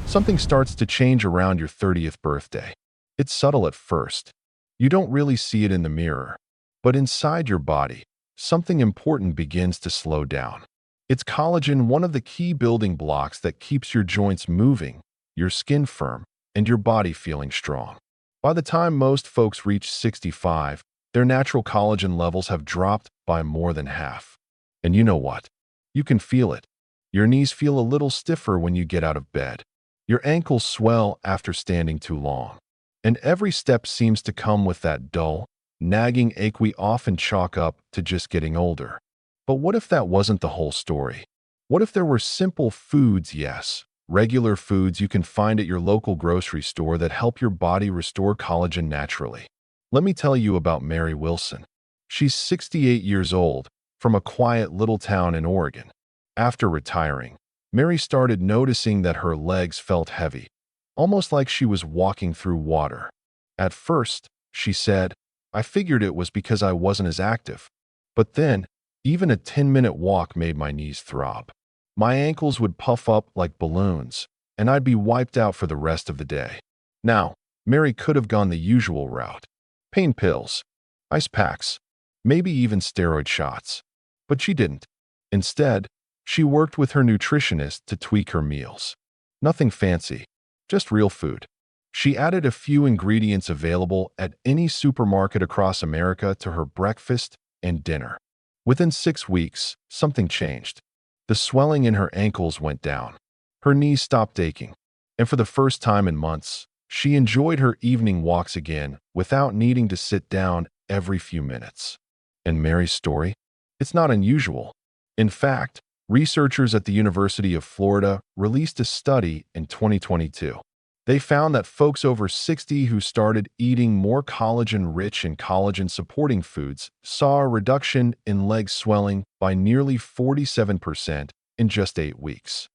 Something starts to change around your 30th birthday. It's subtle at first. You don't really see it in the mirror. But inside your body, something important begins to slow down. It's collagen, one of the key building blocks that keeps your joints moving, your skin firm, and your body feeling strong. By the time most folks reach 65, their natural collagen levels have dropped by more than half. And you know what? You can feel it. Your knees feel a little stiffer when you get out of bed. Your ankles swell after standing too long. And every step seems to come with that dull, nagging ache we often chalk up to just getting older. But what if that wasn't the whole story? What if there were simple foods, yes, regular foods you can find at your local grocery store that help your body restore collagen naturally? Let me tell you about Mary Wilson. She's 68 years old, from a quiet little town in Oregon. After retiring, Mary started noticing that her legs felt heavy, almost like she was walking through water. At first, she said, I figured it was because I wasn't as active. But then, even a 10-minute walk made my knees throb. My ankles would puff up like balloons, and I'd be wiped out for the rest of the day. Now, Mary could have gone the usual route. Pain pills, ice packs, maybe even steroid shots. But she didn't. Instead, she worked with her nutritionist to tweak her meals. Nothing fancy, just real food. She added a few ingredients available at any supermarket across America to her breakfast and dinner. Within 6 weeks, something changed. The swelling in her ankles went down. Her knees stopped aching. And for the first time in months, she enjoyed her evening walks again without needing to sit down every few minutes. And Mary's story? It's not unusual. In fact, researchers at the University of Florida released a study in 2022. They found that folks over 60 who started eating more collagen-rich and collagen-supporting foods saw a reduction in leg swelling by nearly 47% in just 8 weeks.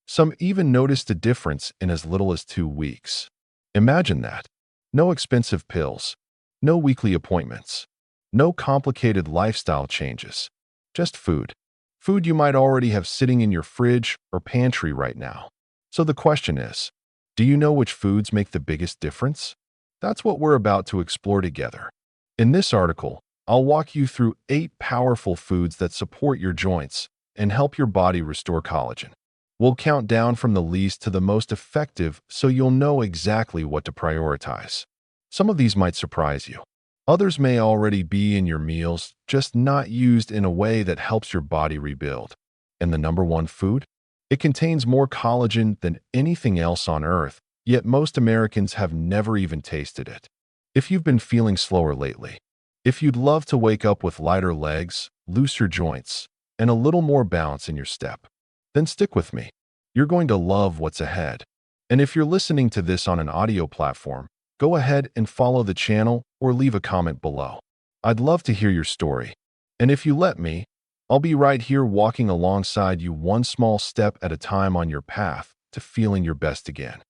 Some even noticed a difference in as little as 2 weeks. Imagine that. No expensive pills, no weekly appointments, no complicated lifestyle changes, just food. Food you might already have sitting in your fridge or pantry right now. So the question is, do you know which foods make the biggest difference? That's what we're about to explore together. In this article, I'll walk you through 8 powerful foods that support your joints and help your body restore collagen. We'll count down from the least to the most effective so you'll know exactly what to prioritize. Some of these might surprise you. Others may already be in your meals, just not used in a way that helps your body rebuild. And the number one food? It contains more collagen than anything else on Earth, yet most Americans have never even tasted it. If you've been feeling slower lately, if you'd love to wake up with lighter legs, looser joints, and a little more bounce in your step, then stick with me. You're going to love what's ahead. And if you're listening to this on an audio platform, go ahead and follow the channel or leave a comment below. I'd love to hear your story. And if you let me, I'll be right here walking alongside you one small step at a time on your path to feeling your best again.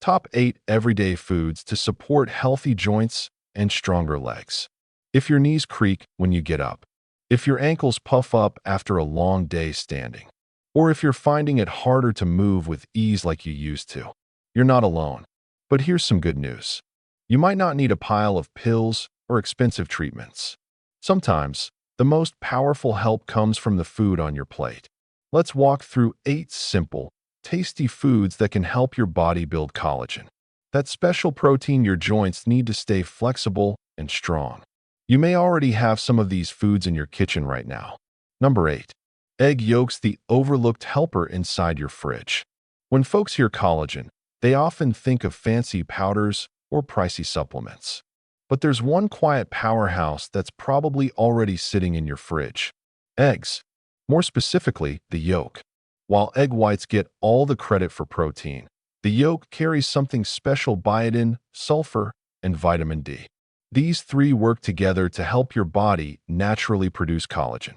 Top 8 everyday foods to support healthy joints and stronger legs. If your knees creak when you get up, if your ankles puff up after a long day standing, or if you're finding it harder to move with ease like you used to, you're not alone. But here's some good news. You might not need a pile of pills or expensive treatments. Sometimes, the most powerful help comes from the food on your plate. Let's walk through 8 simple, tasty foods that can help your body build collagen. That special protein your joints need to stay flexible and strong. You may already have some of these foods in your kitchen right now. Number 8. Egg yolks, the overlooked helper inside your fridge. When folks hear collagen, they often think of fancy powders or pricey supplements. But there's one quiet powerhouse that's probably already sitting in your fridge. Eggs. More specifically, the yolk. While egg whites get all the credit for protein, the yolk carries something special: biotin, sulfur, and vitamin D. These 3 work together to help your body naturally produce collagen.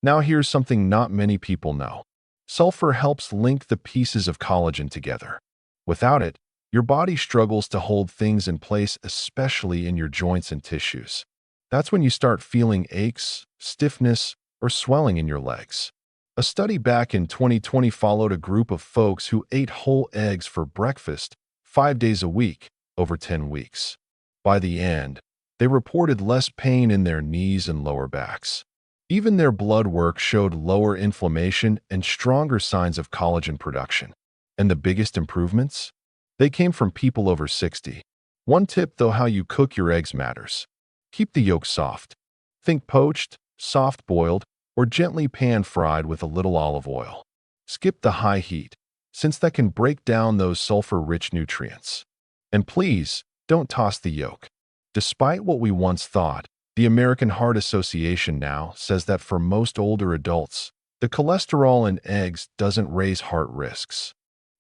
Now here's something not many people know. Sulfur helps link the pieces of collagen together. Without it, your body struggles to hold things in place, especially in your joints and tissues. That's when you start feeling aches, stiffness, or swelling in your legs. A study back in 2020 followed a group of folks who ate whole eggs for breakfast 5 days a week over 10 weeks. By the end, they reported less pain in their knees and lower backs. Even their blood work showed lower inflammation and stronger signs of collagen production. And the biggest improvements? They came from people over 60. One tip, though: how you cook your eggs matters. Keep the yolk soft. Think poached, soft-boiled, or gently pan-fried with a little olive oil. Skip the high heat, since that can break down those sulfur-rich nutrients. And please, don't toss the yolk. Despite what we once thought, the American Heart Association now says that for most older adults, the cholesterol in eggs doesn't raise heart risks.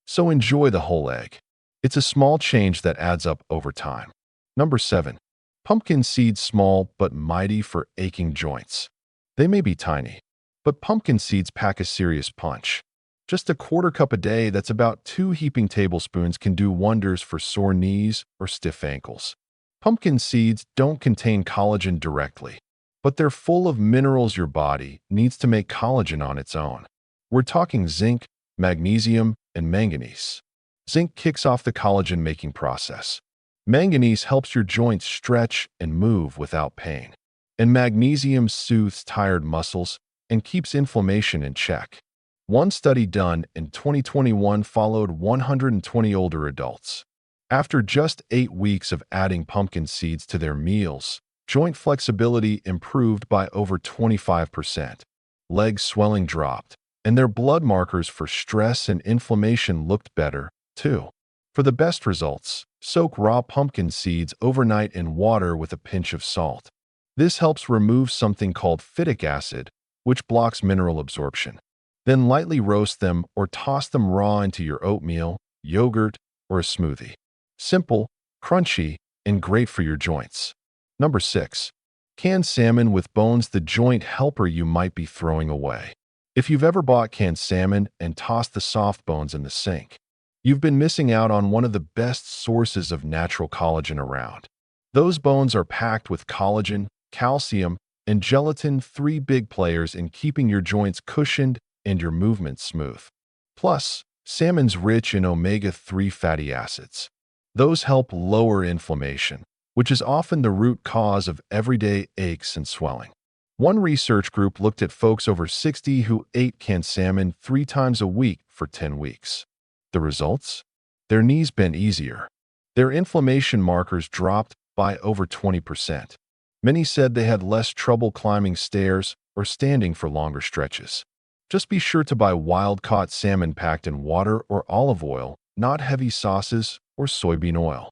So enjoy the whole egg. It's a small change that adds up over time. Number 7. Pumpkin seeds, small but mighty for aching joints. They may be tiny, but pumpkin seeds pack a serious punch. Just a quarter cup a day, that's about 2 heaping tablespoons, can do wonders for sore knees or stiff ankles. Pumpkin seeds don't contain collagen directly, but they're full of minerals your body needs to make collagen on its own. We're talking zinc, magnesium, and manganese. Zinc kicks off the collagen-making process. Manganese helps your joints stretch and move without pain. And magnesium soothes tired muscles and keeps inflammation in check. One study done in 2021 followed 120 older adults. After just 8 weeks of adding pumpkin seeds to their meals, joint flexibility improved by over 25%. Leg swelling dropped, and their blood markers for stress and inflammation looked better, too. For the best results, soak raw pumpkin seeds overnight in water with a pinch of salt. This helps remove something called phytic acid, which blocks mineral absorption. Then lightly roast them or toss them raw into your oatmeal, yogurt, or a smoothie. Simple, crunchy, and great for your joints. Number 6. Canned salmon with bones, the joint helper you might be throwing away. If you've ever bought canned salmon and tossed the soft bones in the sink, you've been missing out on one of the best sources of natural collagen around. Those bones are packed with collagen, calcium, and gelatin, 3 big players in keeping your joints cushioned and your movements smooth. Plus, salmon's rich in omega-3 fatty acids. Those help lower inflammation, which is often the root cause of everyday aches and swelling. One research group looked at folks over 60 who ate canned salmon 3 times a week for 10 weeks. The results? Their knees bent easier. Their inflammation markers dropped by over 20%. Many said they had less trouble climbing stairs or standing for longer stretches. Just be sure to buy wild-caught salmon packed in water or olive oil, not heavy sauces or soybean oil.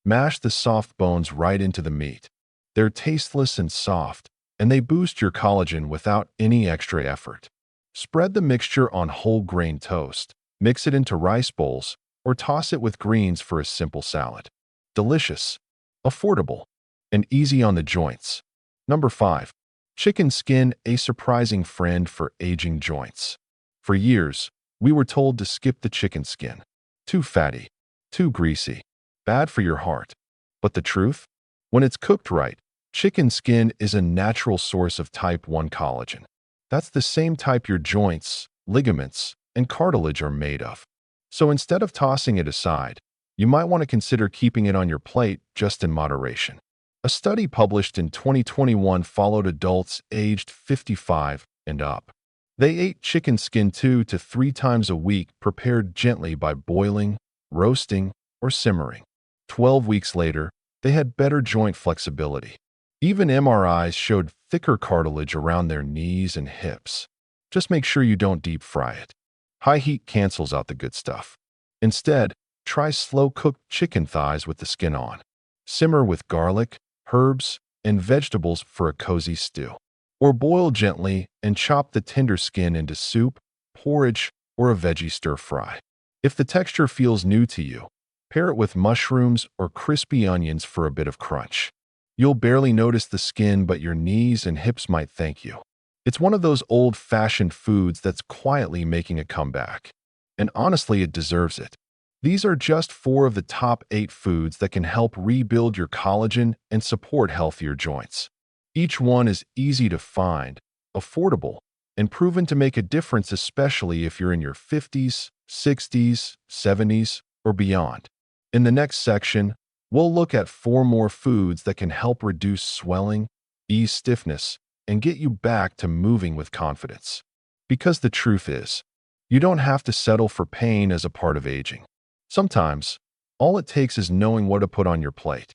Mash the soft bones right into the meat. They're tasteless and soft, and they boost your collagen without any extra effort. Spread the mixture on whole grain toast, mix it into rice bowls, or toss it with greens for a simple salad. Delicious, affordable, and easy on the joints. Number 5. Chicken skin, a surprising friend for aging joints. For years, we were told to skip the chicken skin. Too fatty, too greasy, bad for your heart. But the truth? When it's cooked right, chicken skin is a natural source of type 1 collagen. That's the same type your joints, ligaments, and cartilage are made of. So instead of tossing it aside, you might want to consider keeping it on your plate, just in moderation. A study published in 2021 followed adults aged 55 and up. They ate chicken skin 2 to 3 times a week, prepared gently by boiling, roasting, or simmering. 12 weeks later, they had better joint flexibility. Even MRIs showed thicker cartilage around their knees and hips. Just make sure you don't deep fry it. High heat cancels out the good stuff. Instead, try slow-cooked chicken thighs with the skin on. Simmer with garlic, herbs, and vegetables for a cozy stew. Or boil gently and chop the tender skin into soup, porridge, or a veggie stir-fry. If the texture feels new to you, pair it with mushrooms or crispy onions for a bit of crunch. You'll barely notice the skin, but your knees and hips might thank you. It's one of those old-fashioned foods that's quietly making a comeback. And honestly, it deserves it. These are just 4 of the top 8 foods that can help rebuild your collagen and support healthier joints. Each one is easy to find, affordable, and proven to make a difference, especially if you're in your 50s, 60s, 70s, or beyond. In the next section, we'll look at 4 more foods that can help reduce swelling, ease stiffness, and get you back to moving with confidence. Because the truth is, you don't have to settle for pain as a part of aging. Sometimes, all it takes is knowing what to put on your plate.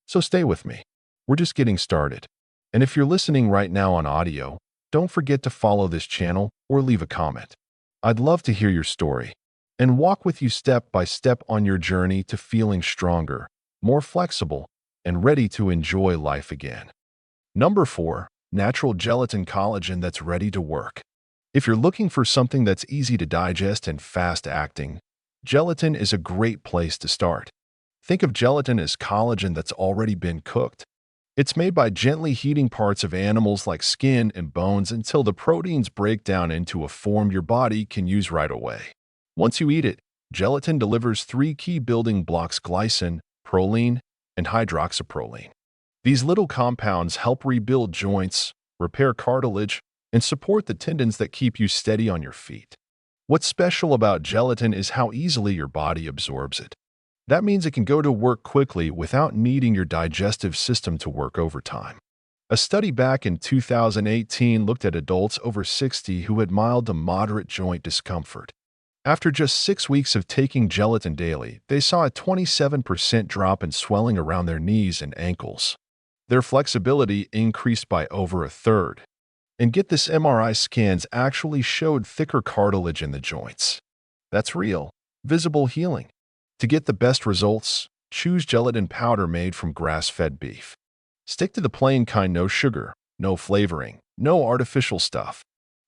So stay with me. We're just getting started. And if you're listening right now on audio, don't forget to follow this channel or leave a comment. I'd love to hear your story and walk with you step by step on your journey to feeling stronger, more flexible, and ready to enjoy life again. Number 4, natural gelatin collagen that's ready to work. If you're looking for something that's easy to digest and fast-acting, gelatin is a great place to start. Think of gelatin as collagen that's already been cooked. It's made by gently heating parts of animals like skin and bones until the proteins break down into a form your body can use right away. Once you eat it, gelatin delivers 3 key building blocks: glycine, proline, and hydroxyproline. These little compounds help rebuild joints, repair cartilage, and support the tendons that keep you steady on your feet. What's special about gelatin is how easily your body absorbs it. That means it can go to work quickly without needing your digestive system to work overtime. A study back in 2018 looked at adults over 60 who had mild to moderate joint discomfort. After just 6 weeks of taking gelatin daily, they saw a 27% drop in swelling around their knees and ankles. Their flexibility increased by over a third. And get this, MRI scans actually showed thicker cartilage in the joints. That's real, visible healing. To get the best results, choose gelatin powder made from grass-fed beef. Stick to the plain kind: no sugar, no flavoring, no artificial stuff.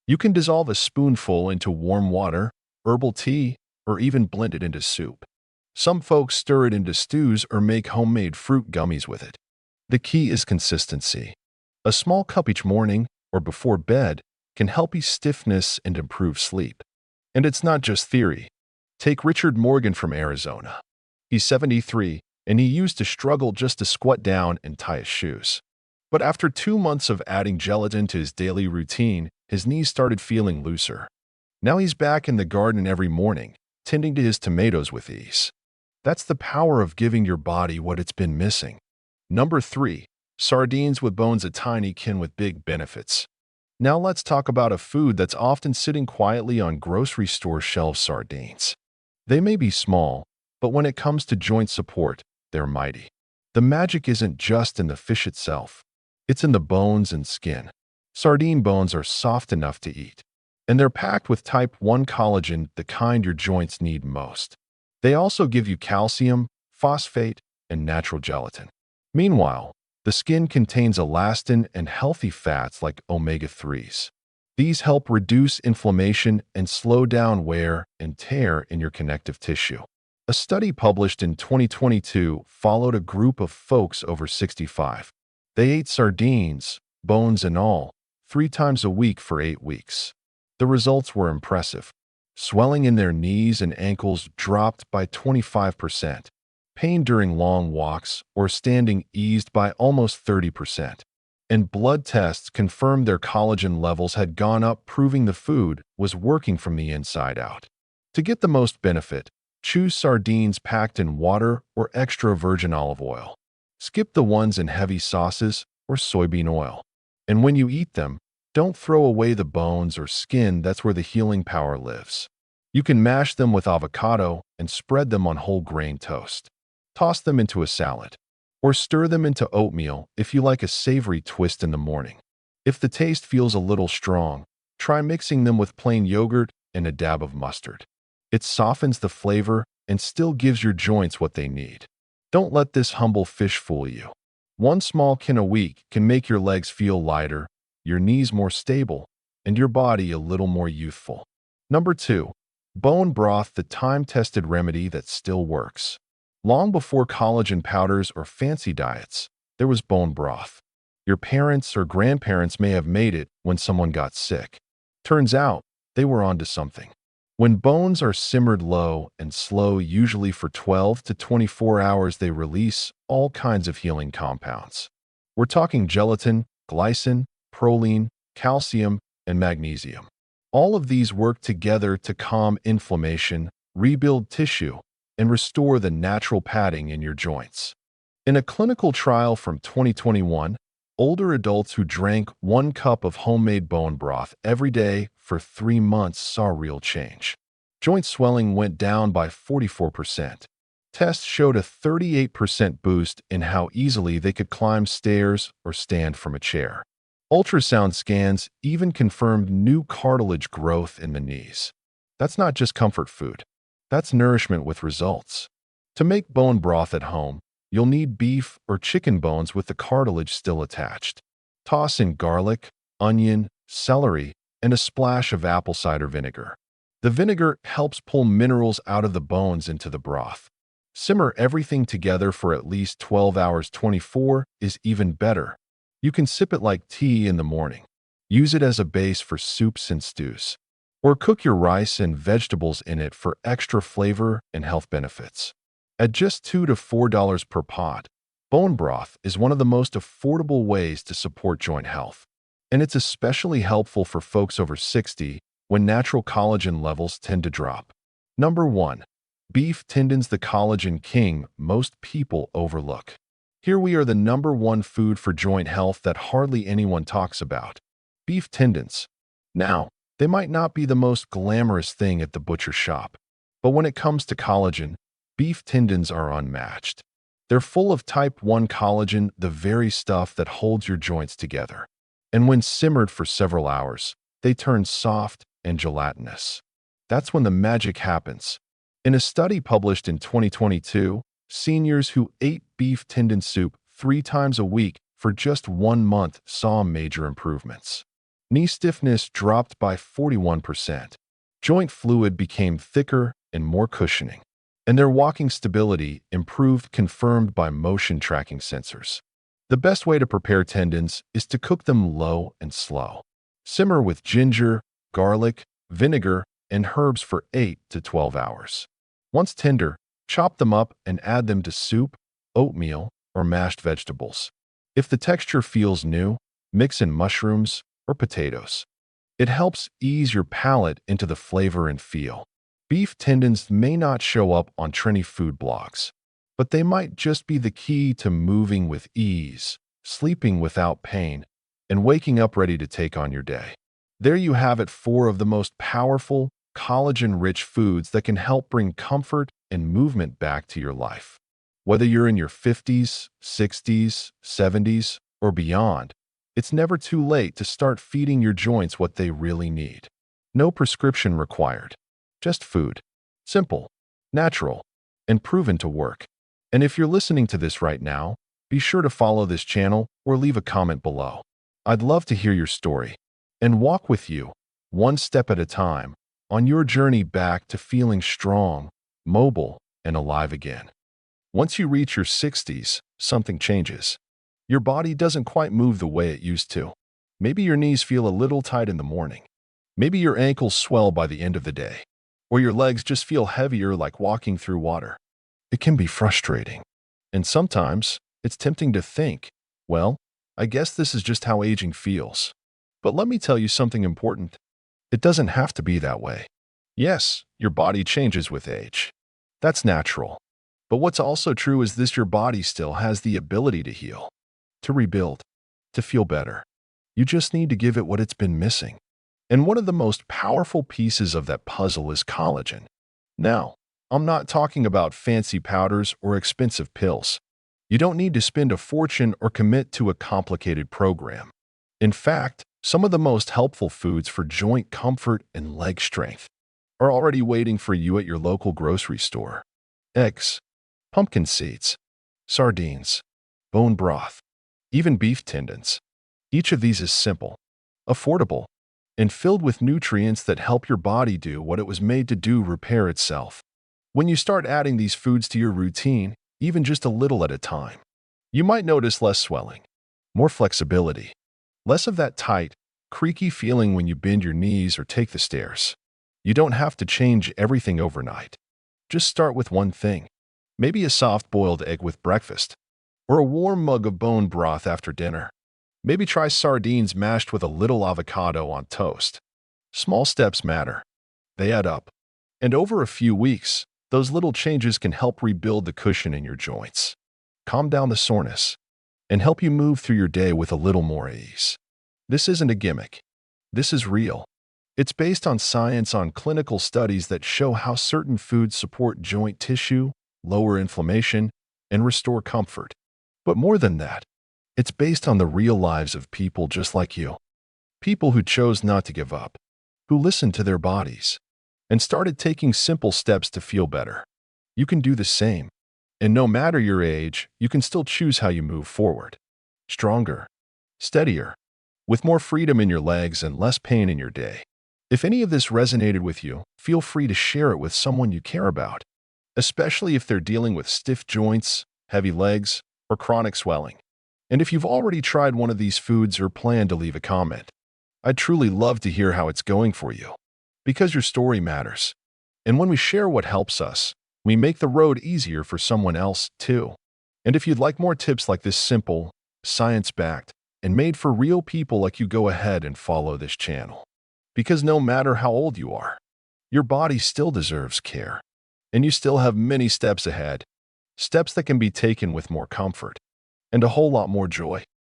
You can dissolve a spoonful into warm water, herbal tea, or even blend it into soup. Some folks stir it into stews or make homemade fruit gummies with it. The key is consistency. A small cup each morning or before bed can help ease stiffness and improve sleep. And it's not just theory. Take Richard Morgan from Arizona. He's 73, and he used to struggle just to squat down and tie his shoes. But after 2 months of adding gelatin to his daily routine, his knees started feeling looser. Now he's back in the garden every morning, tending to his tomatoes with ease. That's the power of giving your body what it's been missing. Number 3, sardines with bones, a tiny can with big benefits. Now let's talk about a food that's often sitting quietly on grocery store shelves: sardines. They may be small, but when it comes to joint support, they're mighty. The magic isn't just in the fish itself. It's in the bones and skin. Sardine bones are soft enough to eat, and they're packed with type 1 collagen, the kind your joints need most. They also give you calcium, phosphate, and natural gelatin. Meanwhile, the skin contains elastin and healthy fats like omega-3s. These help reduce inflammation and slow down wear and tear in your connective tissue. A study published in 2022 followed a group of folks over 65. They ate sardines, bones and all, 3 times a week for 8 weeks. The results were impressive. Swelling in their knees and ankles dropped by 25%. Pain during long walks or standing eased by almost 30%. And blood tests confirmed their collagen levels had gone up, proving the food was working from the inside out. To get the most benefit, choose sardines packed in water or extra virgin olive oil. Skip the ones in heavy sauces or soybean oil. And when you eat them, don't throw away the bones or skin. That's where the healing power lives. You can mash them with avocado and spread them on whole grain toast. Toss them into a salad, or stir them into oatmeal if you like a savory twist in the morning. If the taste feels a little strong, try mixing them with plain yogurt and a dab of mustard. It softens the flavor and still gives your joints what they need. Don't let this humble fish fool you. 1 small can a week can make your legs feel lighter, your knees more stable, and your body a little more youthful. Number 2, bone broth, the time-tested remedy that still works. Long before collagen powders or fancy diets, there was bone broth. Your parents or grandparents may have made it when someone got sick. Turns out, they were onto something. When bones are simmered low and slow, usually for 12 to 24 hours, they release all kinds of healing compounds. We're talking gelatin, glycine, proline, calcium, and magnesium. All of these work together to calm inflammation, rebuild tissue, and restore the natural padding in your joints. In a clinical trial from 2021, older adults who drank 1 cup of homemade bone broth every day for 3 months saw real change. Joint swelling went down by 44%. Tests showed a 38% boost in how easily they could climb stairs or stand from a chair. Ultrasound scans even confirmed new cartilage growth in the knees. That's not just comfort food. That's nourishment with results. To make bone broth at home, you'll need beef or chicken bones with the cartilage still attached. Toss in garlic, onion, celery, and a splash of apple cider vinegar. The vinegar helps pull minerals out of the bones into the broth. Simmer everything together for at least 12 hours. 24 is even better. You can sip it like tea in the morning. Use it as a base for soups and stews. Or cook your rice and vegetables in it for extra flavor and health benefits. At just $2 to $4 per pot, bone broth is one of the most affordable ways to support joint health. And it's especially helpful for folks over 60 when natural collagen levels tend to drop. Number 1. Beef tendons, the collagen king most people overlook. Here we are, the number 1 food for joint health that hardly anyone talks about. Beef tendons. Now, they might not be the most glamorous thing at the butcher shop, but when it comes to collagen, beef tendons are unmatched. They're full of type 1 collagen, the very stuff that holds your joints together. And when simmered for several hours, they turn soft and gelatinous. That's when the magic happens. In a study published in 2022, seniors who ate beef tendon soup 3 times a week for just 1 month saw major improvements. Knee stiffness dropped by 41%. Joint fluid became thicker and more cushioning. And their walking stability improved, confirmed by motion tracking sensors. The best way to prepare tendons is to cook them low and slow. Simmer with ginger, garlic, vinegar, and herbs for 8 to 12 hours. Once tender, chop them up and add them to soup, oatmeal, or mashed vegetables. If the texture feels new, mix in mushrooms or potatoes. It helps ease your palate into the flavor and feel. Beef tendons may not show up on trendy food blogs, but they might just be the key to moving with ease, sleeping without pain, and waking up ready to take on your day. There you have it, 4 of the most powerful, collagen-rich foods that can help bring comfort and movement back to your life. Whether you're in your 50s, 60s, 70s, or beyond, it's never too late to start feeding your joints what they really need. No prescription required. Just food. Simple, natural, and proven to work. And if you're listening to this right now, be sure to follow this channel or leave a comment below. I'd love to hear your story and walk with you, one step at a time, on your journey back to feeling strong, mobile, and alive again. Once you reach your 60s, something changes. Your body doesn't quite move the way it used to. Maybe your knees feel a little tight in the morning. Maybe your ankles swell by the end of the day. Or your legs just feel heavier, like walking through water. It can be frustrating. And sometimes it's tempting to think, well, I guess this is just how aging feels. But let me tell you something important. It doesn't have to be that way. Yes, your body changes with age. That's natural. But what's also true is this: your body still has the ability to heal, to rebuild, to feel better. You just need to give it what it's been missing. And one of the most powerful pieces of that puzzle is collagen. Now, I'm not talking about fancy powders or expensive pills. You don't need to spend a fortune or commit to a complicated program. In fact, some of the most helpful foods for joint comfort and leg strength are already waiting for you at your local grocery store. Eggs, pumpkin seeds, sardines, bone broth, even beef tendons. Each of these is simple, affordable, and filled with nutrients that help your body do what it was made to do: repair itself. When you start adding these foods to your routine, even just a little at a time, you might notice less swelling, more flexibility, less of that tight, creaky feeling when you bend your knees or take the stairs. You don't have to change everything overnight. Just start with one thing. Maybe a soft boiled egg with breakfast, or a warm mug of bone broth after dinner. Maybe try sardines mashed with a little avocado on toast. Small steps matter. They add up. And over a few weeks, those little changes can help rebuild the cushion in your joints, calm down the soreness, and help you move through your day with a little more ease. This isn't a gimmick. This is real. It's based on science, on clinical studies that show how certain foods support joint tissue, lower inflammation, and restore comfort. But more than that, it's based on the real lives of people just like you. People who chose not to give up, who listened to their bodies, and started taking simple steps to feel better. You can do the same. And no matter your age, you can still choose how you move forward. Stronger, steadier, with more freedom in your legs and less pain in your day. If any of this resonated with you, feel free to share it with someone you care about, especially if they're dealing with stiff joints, heavy legs, or chronic swelling. And if you've already tried one of these foods or plan to leave a comment, I'd truly love to hear how it's going for you, because your story matters. And when we share what helps us, we make the road easier for someone else, too. And if you'd like more tips like this, simple, science-backed, and made for real people like you, go ahead and follow this channel. Because no matter how old you are, your body still deserves care. And you still have many steps ahead, steps that can be taken with more comfort and a whole lot more joy.